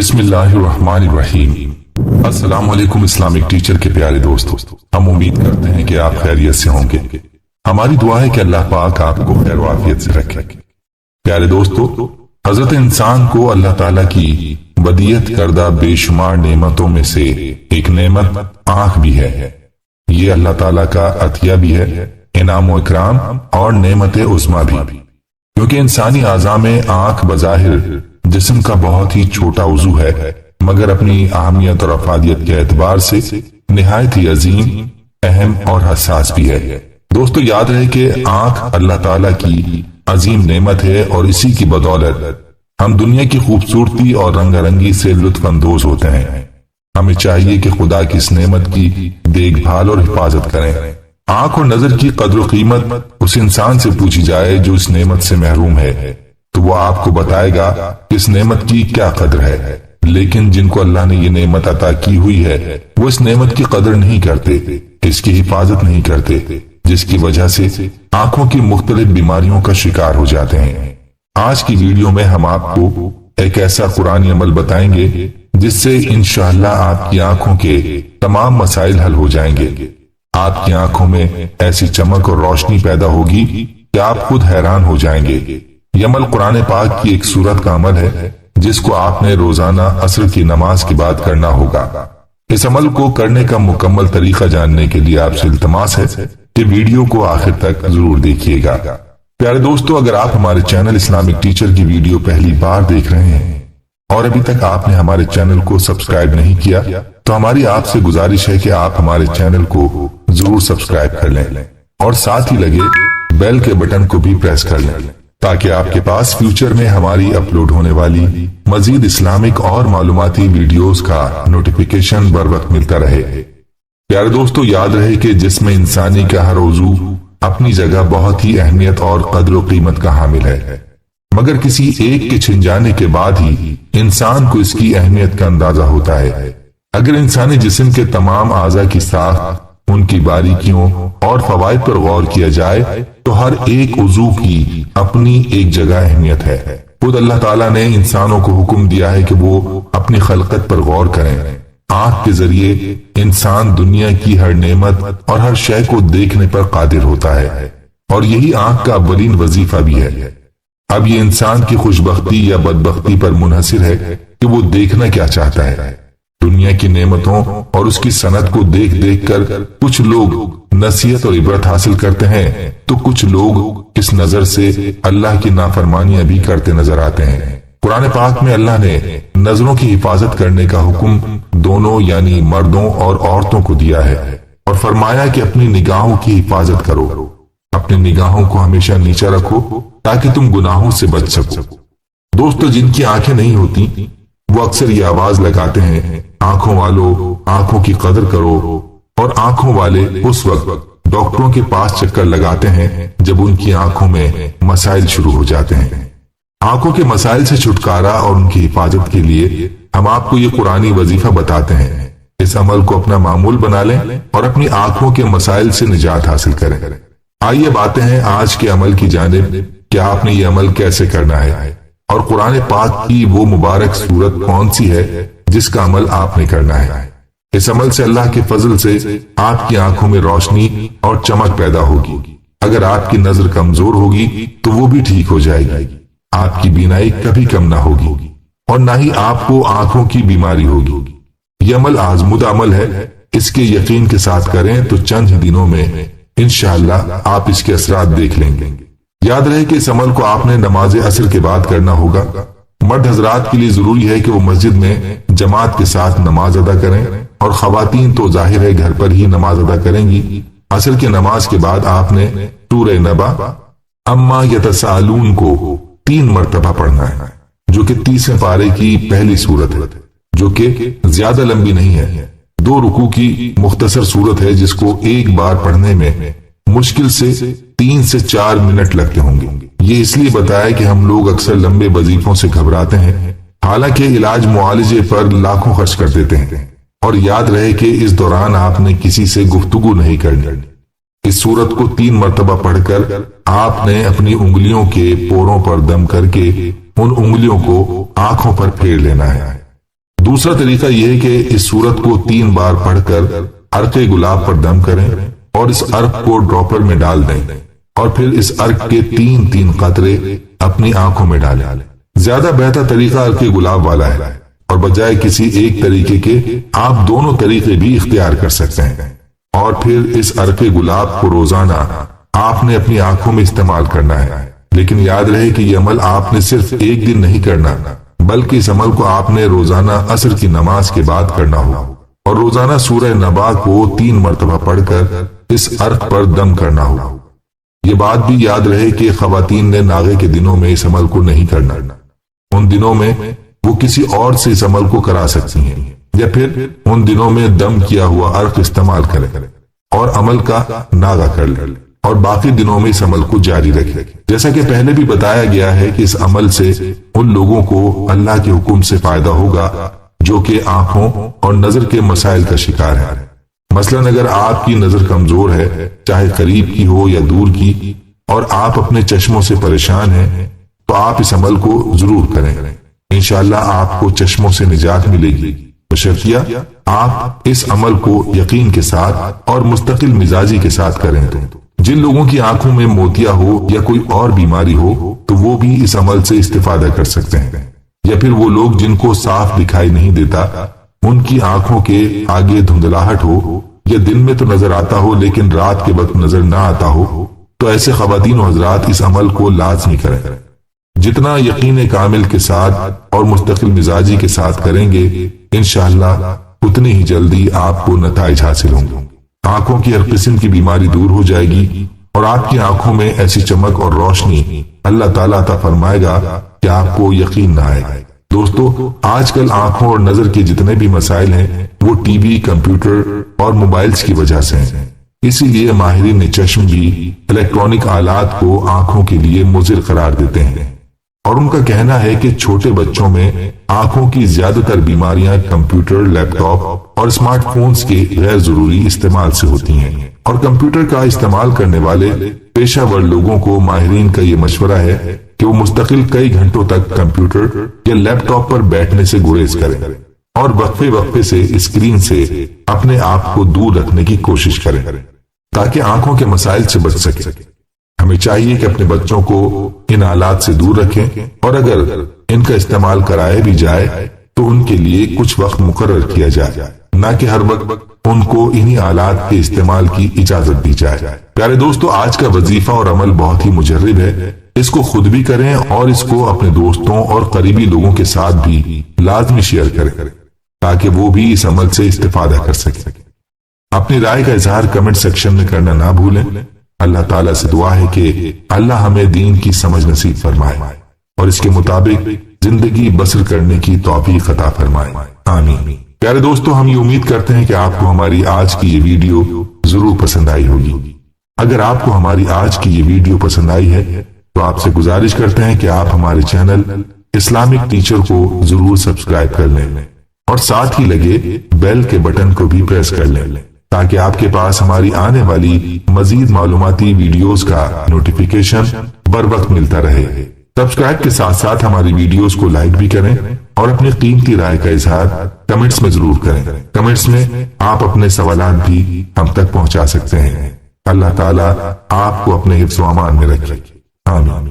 بسم اللہ الرحمن الرحیم۔ السلام علیکم اسلامک ٹیچر کے پیارے دوستو، ہم امید کرتے ہیں کہ آپ خیریت سے ہوں گے۔ ہماری دعا ہے کہ اللہ پاک آپ کو خیر و عافیت سے رکھے۔ پیارے دوستو، حضرت انسان کو اللہ تعالیٰ کی بدیعت کردہ بے شمار نعمتوں میں سے ایک نعمت آنکھ بھی ہے۔ یہ اللہ تعالیٰ کا عطیہ بھی ہے، انعام و اکرام اور نعمت عظمیٰ بھی، کیونکہ انسانی اعضاء میں آنکھ بظاہر جسم کا بہت ہی چھوٹا عضو ہے، مگر اپنی اہمیت اور افادیت کے اعتبار سے نہایت ہی عظیم، اہم اور حساس بھی ہے۔ دوستو، یاد رہے کہ آنکھ اللہ تعالیٰ کی عظیم نعمت ہے، اور اسی کی بدولت ہم دنیا کی خوبصورتی اور رنگا رنگی سے لطف اندوز ہوتے ہیں۔ ہمیں چاہیے کہ خدا کی اس نعمت کی دیکھ بھال اور حفاظت کریں۔ آنکھ اور نظر کی قدر و قیمت اس انسان سے پوچھی جائے جو اس نعمت سے محروم ہے، تو وہ آپ کو بتائے گا کہ اس نعمت کی کیا قدر ہے۔ لیکن جن کو اللہ نے یہ نعمت عطا کی ہوئی ہے، وہ اس نعمت کی قدر نہیں کرتے، اس کی حفاظت نہیں کرتے، جس کی وجہ سے آنکھوں کی مختلف بیماریوں کا شکار ہو جاتے ہیں۔ آج کی ویڈیو میں ہم آپ کو ایک ایسا قرآنی عمل بتائیں گے جس سے انشاءاللہ آپ کی آنکھوں کے تمام مسائل حل ہو جائیں گے۔ آپ کی آنکھوں میں ایسی چمک اور روشنی پیدا ہوگی کہ آپ خود حیران ہو جائیں گے۔ یہ عمل قرآن پاک کی ایک سورت کا عمل ہے جس کو آپ نے روزانہ عصر کی نماز کے بعد کرنا ہوگا۔ اس عمل کو کرنے کا مکمل طریقہ جاننے کے لیے آپ سے التماس ہے کہ ویڈیو کو آخر تک ضرور دیکھیے گا۔ پیارے دوستو، اگر آپ ہمارے چینل اسلامک ٹیچر کی ویڈیو پہلی بار دیکھ رہے ہیں اور ابھی تک آپ نے ہمارے چینل کو سبسکرائب نہیں کیا، تو ہماری آپ سے گزارش ہے کہ آپ ہمارے چینل کو ضرور سبسکرائب کر لیں اور ساتھ ہی لگے بیل کے بٹن کو بھی پریس کر لیں، تاکہ آپ کے پاس فیوچر میں ہماری اپلوڈ ہونے والی مزید اسلامک اور معلوماتی ویڈیوز کا نوٹیفیکیشن بر وقت ملتا رہے۔ پیارے دوستو، یاد رہے کہ جسم انسانی کا ہر عضو اپنی جگہ بہت ہی اہمیت اور قدر و قیمت کا حامل ہے، مگر کسی ایک کے چھن جانے کے بعد ہی انسان کو اس کی اہمیت کا اندازہ ہوتا ہے۔ اگر انسانی جسم کے تمام اعضاء کی ساخت، ان کی باریکیوں اور فوائد پر غور کیا جائے تو ہر ایک عضو کی اپنی ایک جگہ اہمیت ہے۔ خود اللہ تعالیٰ نے انسانوں کو حکم دیا ہے کہ وہ اپنی خلقت پر غور کریں۔ آنکھ کے ذریعے انسان دنیا کی ہر نعمت اور ہر شے کو دیکھنے پر قادر ہوتا ہے، اور یہی آنکھ کا اولین وظیفہ بھی ہے۔ اب یہ انسان کی خوشبختی یا بدبختی پر منحصر ہے کہ وہ دیکھنا کیا چاہتا ہے۔ دنیا کی نعمتوں اور اس کی صنعت کو دیکھ دیکھ کر کچھ لوگ نصیحت اور عبرت حاصل کرتے ہیں، تو کچھ لوگ اس نظر سے اللہ کی نافرمانیاں بھی کرتے نظر آتے ہیں۔ قرآن پاک میں اللہ نے نظروں کی حفاظت کرنے کا حکم دونوں یعنی مردوں اور عورتوں کو دیا ہے، اور فرمایا کہ اپنی نگاہوں کی حفاظت کرو، اپنی نگاہوں کو ہمیشہ نیچا رکھو تاکہ تم گناہوں سے بچ سکو۔ دوستو، جن کی آنکھیں نہیں ہوتی وہ اکثر یہ آواز لگاتے ہیں، آنکھوں والو آنکھوں کی قدر کرو، اور آنکھوں والے اس وقت ڈاکٹروں کے پاس چکر لگاتے ہیں جب ان کی آنکھوں میں مسائل شروع ہو جاتے ہیں۔ آنکھوں کے مسائل سے چھٹکارا اور ان کی حفاظت کے لیے ہم آپ کو یہ قرآنی وظیفہ بتاتے ہیں۔ اس عمل کو اپنا معمول بنا لیں اور اپنی آنکھوں کے مسائل سے نجات حاصل کریں۔ آئیے باتیں ہیں آج کے عمل کی جانب کہ آپ نے یہ عمل کیسے کرنا ہے، اور قرآن پاک کی وہ مبارک سورت کون سی ہے جس کا عمل آپ نے کرنا ہے۔ اس عمل سے اللہ کے فضل سے آپ کی آنکھوں میں روشنی اور چمک پیدا ہوگی۔ اگر آپ کی نظر کمزور ہوگی تو وہ بھی ٹھیک ہو جائے گی، آپ کی بینائی کبھی کم نہ ہوگی، اور نہ ہی آپ کو آنکھوں کی بیماری ہوگی۔ یہ عمل آزمودہ عمل ہے، اس کے یقین کے ساتھ کریں تو چند ہی دنوں میں انشاءاللہ آپ اس کے اثرات دیکھ لیں گے۔ یاد رہے کہ اس عمل کو آپ نے نماز عصر کے بعد کرنا ہوگا۔ مرد حضرات کے لیے ضروری ہے کہ وہ مسجد میں جماعت کے ساتھ نماز ادا کریں، اور خواتین تو ظاہر ہے گھر پر ہی نماز ادا کریں گی۔ عصر کی نماز کے بعد آپ نے سورہ نبا اما یتساءلون کو 3 مرتبہ پڑھنا ہے، جو کہ 30ویں پارے کی پہلی سورت ہے، جو کہ زیادہ لمبی نہیں ہے، 2 رکوع کی مختصر سورت ہے جس کو ایک بار پڑھنے میں مشکل سے 3 سے 4 منٹ لگتے ہوں گے۔ یہ اس لیے بتایا کہ ہم لوگ اکثر لمبے وظیفوں سے گھبراتے ہیں، حالانکہ علاج معالجے پر لاکھوں خرچ کر دیتے ہیں۔ اور یاد رہے کہ اس دوران آپ نے کسی سے گفتگو نہیں کرنی۔ اس سورت کو 3 مرتبہ پڑھ کر آپ نے اپنی انگلیوں کے پوروں پر دم کر کے ان انگلیوں کو آنکھوں پر پھیر لینا ہے۔ دوسرا طریقہ یہ ہے کہ اس سورت کو 3 بار پڑھ کر عرق گلاب پر دم کریں اور اس عرق کو ڈراپر میں ڈال دیں اور پھر اس عرق کے 3 قطرے اپنی آنکھوں میں ڈالیں۔ زیادہ بہتر طریقہ عرق گلاب والا ہے، اور بجائے کسی ایک طریقے کے آپ دونوں طریقے بھی اختیار کر سکتے ہیں۔ اور پھر اس عرق گلاب کو روزانہ آپ نے اپنی آنکھوں میں استعمال کرنا ہے، لیکن یاد رہے کہ یہ عمل آپ نے صرف ایک دن نہیں کرنا، بلکہ اس عمل کو آپ نے روزانہ عصر کی نماز کے بعد کرنا ہوگا، اور روزانہ سورہ نبا کو 3 مرتبہ پڑھ کر اس عرق پر دم کرنا ہوگا۔ یہ بات بھی یاد رہے کہ خواتین نے ناغے کے دنوں میں اس عمل کو نہیں کرنا، ان دنوں میں وہ کسی اور سے اس عمل کو کرا سکتی ہیں، یا پھر ان دنوں میں دم کیا ہوا عرق استعمال کریں اور عمل کا ناغہ کر لیں، اور باقی دنوں میں اس عمل کو جاری رکھیں۔ جیسا کہ پہلے بھی بتایا گیا ہے کہ اس عمل سے ان لوگوں کو اللہ کے حکم سے فائدہ ہوگا جو کہ آنکھوں اور نظر کے مسائل کا شکار ہے۔ مثلا اگر آپ کی نظر کمزور ہے، چاہے قریب کی ہو یا دور کی، اور آپ اپنے چشموں سے پریشان ہیں، تو آپ اس عمل کو ضرور کریں، انشاءاللہ آپ کو چشموں سے نجات ملے گی، بشرطیہ آپ اس عمل کو یقین کے ساتھ اور مستقل مزاجی کے ساتھ کریں۔ تو جن لوگوں کی آنکھوں میں موتیا ہو یا کوئی اور بیماری ہو تو وہ بھی اس عمل سے استفادہ کر سکتے ہیں، یا پھر وہ لوگ جن کو صاف دکھائی نہیں دیتا، ان کی آنکھوں کے آگے دھندلاہٹ ہو، یا دن میں تو نظر آتا ہو لیکن رات کے وقت نظر نہ آتا ہو، تو ایسے خواتین و حضرات اس عمل کو لازمی کریں۔ جتنا یقین کامل کے ساتھ اور مستقل مزاجی کے ساتھ کریں گے، انشاءاللہ اتنی ہی جلدی آپ کو نتائج حاصل ہوں گے۔ آنکھوں کی ہر قسم کی بیماری دور ہو جائے گی، اور آپ کی آنکھوں میں ایسی چمک اور روشنی اللہ تعالیٰ عطا فرمائے گا کہ آپ کو یقین نہ آئے گا۔ دوستو، آج کل آنکھوں اور نظر کے جتنے بھی مسائل ہیں وہ ٹی وی، کمپیوٹر اور موبائلز کی وجہ سے ہیں۔ اسی لیے ماہرین چشم بھی الیکٹرانک آلات کو آنکھوں کے لیے مضر قرار دیتے ہیں، اور ان کا کہنا ہے کہ چھوٹے بچوں میں آنکھوں کی زیادہ تر بیماریاں کمپیوٹر، لیپ ٹاپ اور اسمارٹ فونز کے غیر ضروری استعمال سے ہوتی ہیں۔ اور کمپیوٹر کا استعمال کرنے والے پیشہ ور لوگوں کو ماہرین کا یہ مشورہ ہے کہ وہ مستقل کئی گھنٹوں تک کمپیوٹر یا لیپ ٹاپ پر بیٹھنے سے گریز کریں، اور وقفے سے اسکرین سے اپنے آپ کو دور رکھنے کی کوشش کریں تاکہ آنکھوں کے مسائل سے بچ سکیں۔ ہمیں چاہیے کہ اپنے بچوں کو ان آلات سے دور رکھیں، اور اگر ان کا استعمال کرایا بھی جائے تو ان کے لیے کچھ وقت مقرر کیا جائے، نہ کہ ہر وقت ان کو انہی آلات کے استعمال کی اجازت دی جائے۔ پیارے دوستو، آج کا وظیفہ اور عمل بہت ہی مجرب ہے، اس کو خود بھی کریں اور اس کو اپنے دوستوں اور قریبی لوگوں کے ساتھ بھی لازمی شیئر کریں تاکہ وہ بھی اس عمل سے استفادہ کر سکیں۔ اپنی رائے کا اظہار کمنٹ سیکشن میں کرنا نہ بھولیں۔ اللہ تعالیٰ سے دعا ہے کہ اللہ ہمیں دین کی سمجھ نصیب فرمائے اور اس کے مطابق زندگی بسر کرنے کی توفیق عطا فرمائے، آمین۔ پیارے دوستو، ہم یہ امید کرتے ہیں کہ آپ کو ہماری آج کی یہ ویڈیو ضرور پسند آئی ہوگی۔ اگر آپ کو ہماری آج کی یہ ویڈیو پسند آئی ہے تو آپ سے گزارش کرتے ہیں کہ آپ ہمارے چینل اسلامک ٹیچر کو ضرور سبسکرائب کر لیں، اور ساتھ ہی لگے بیل کے بٹن کو بھی پریس کر لیں تاکہ آپ کے پاس ہماری آنے والی مزید معلوماتی ویڈیوز کا نوٹیفیکیشن بر وقت ملتا رہے۔ سبسکرائب کے ساتھ ساتھ ہماری ویڈیوز کو لائک بھی کریں اور اپنی قیمتی رائے کا اظہار کمنٹس میں ضرور کریں۔ کمنٹس میں آپ اپنے سوالات بھی ہم تک پہنچا سکتے ہیں۔ اللہ تعالیٰ آپ کو اپنے حفظ و امان میں رکھے، آمین۔